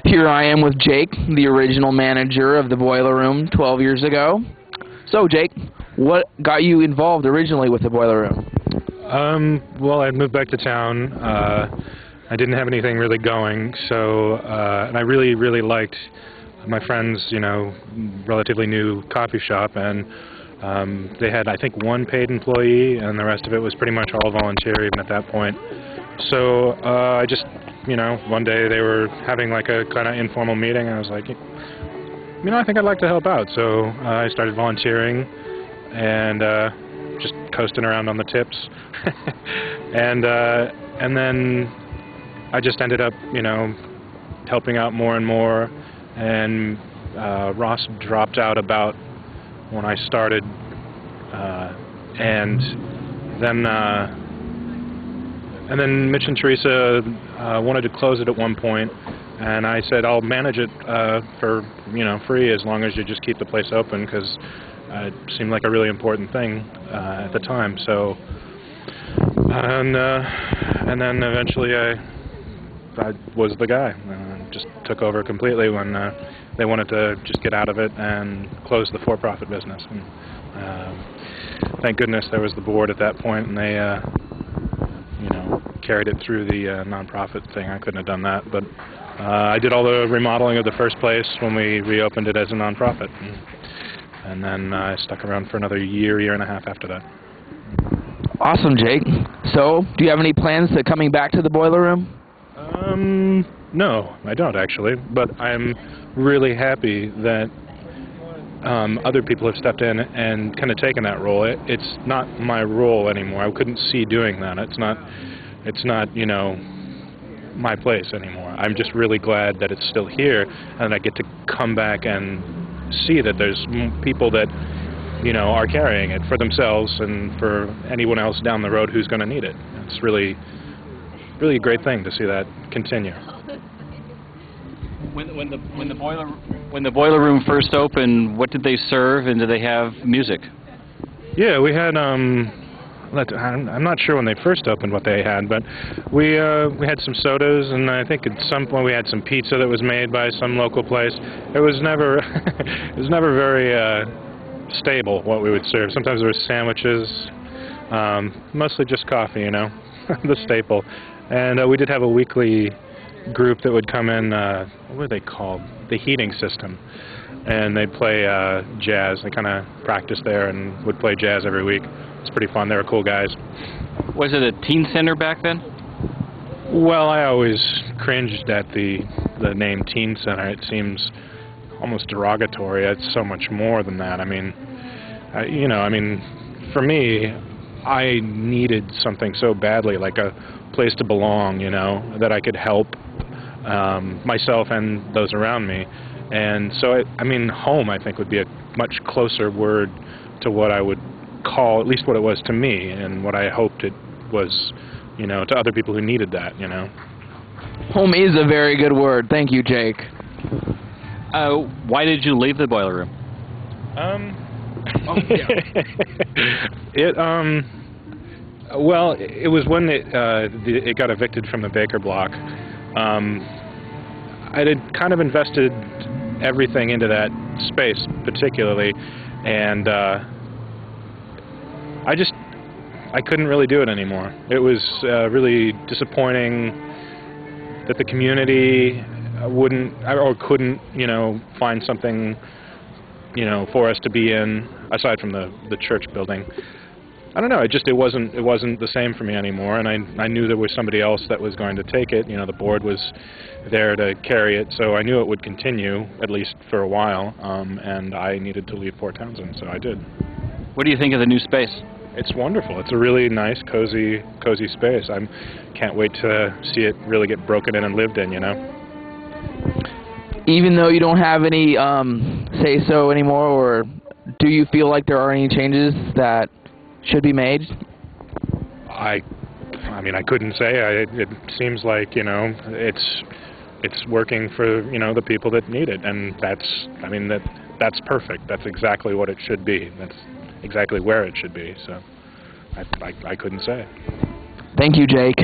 Here I am with Jake, the original manager of the Boiler Room 12 years ago. So, Jake, what got you involved originally with the Boiler Room? Well, I moved back to town. I didn't have anything really going, so and I really liked my friend's, relatively new coffee shop, and they had, I think, one paid employee, and the rest of it was pretty much all volunteer even at that point. So I just, one day they were having like a kind of informal meeting, and I was like, I think I'd like to help out. So I started volunteering and just coasting around on the tips. and then I just ended up, helping out more and more. And Ross dropped out about when I started, and then Mitch and Teresa wanted to close it at one point, and I said I'll manage it for free as long as you just keep the place open, because it seemed like a really important thing at the time. So, and then eventually I was the guy. Just took over completely when they wanted to just get out of it and close the for-profit business. And, thank goodness there was the board at that point, and they carried it through the non-profit thing. I couldn't have done that, but I did all the remodeling of the first place when we reopened it as a non-profit, and then I stuck around for another year and a half after that. Awesome, Jake. So, do you have any plans to coming back to the Boiler Room? No, I don't actually, but I'm really happy that other people have stepped in and kind of taken that role. It's not my role anymore. I couldn't see doing that. It's not my place anymore. I'm just really glad that it's still here, and I get to come back and see that there's people that are carrying it for themselves and for anyone else down the road who's going to need it. It's really a great thing to see that continue. When the Boiler Room first opened, what did they serve, and did they have music? Yeah, we had I'm not sure when they first opened what they had, but we had some sodas, and I think at some point we had some pizza that was made by some local place. It was never very stable what we would serve. Sometimes there were sandwiches, mostly just coffee, the staple. And we did have a weekly group that would come in, what were they called? The Heating System. And they'd play jazz. They kind of practiced there and would play jazz every week. It's pretty fun. They were cool guys. Was it a teen center back then? Well, I always cringed at the name teen center. It seems almost derogatory. It's so much more than that. I mean, for me, I needed something so badly, like a place to belong, that I could help myself and those around me. And so, home, I think, would be a much closer word to what I would call, at least what it was to me, and what I hoped it was, to other people who needed that, Home is a very good word. Thank you, Jake. Why did you leave the Boiler Room? Well, it was when it got evicted from the Baker block. I had kind of invested everything into that space, particularly, and I couldn't really do it anymore. It was really disappointing that the community couldn't, find something, for us to be in, aside from the church building. I don't know. It wasn't the same for me anymore, and I knew there was somebody else that was going to take it. The board was there to carry it, so I knew it would continue at least for a while. And I needed to leave Port Townsend, so I did. What do you think of the new space? It's wonderful. It's a really nice, cozy space. I can't wait to see it really get broken in and lived in. Even though you don't have any say-so anymore, or do you feel like there are any changes that should be made? I couldn't say. It seems like it's working for the people that need it, and that's that's perfect. That's exactly what it should be. That's exactly where it should be. So I couldn't say. Thank you, Jake.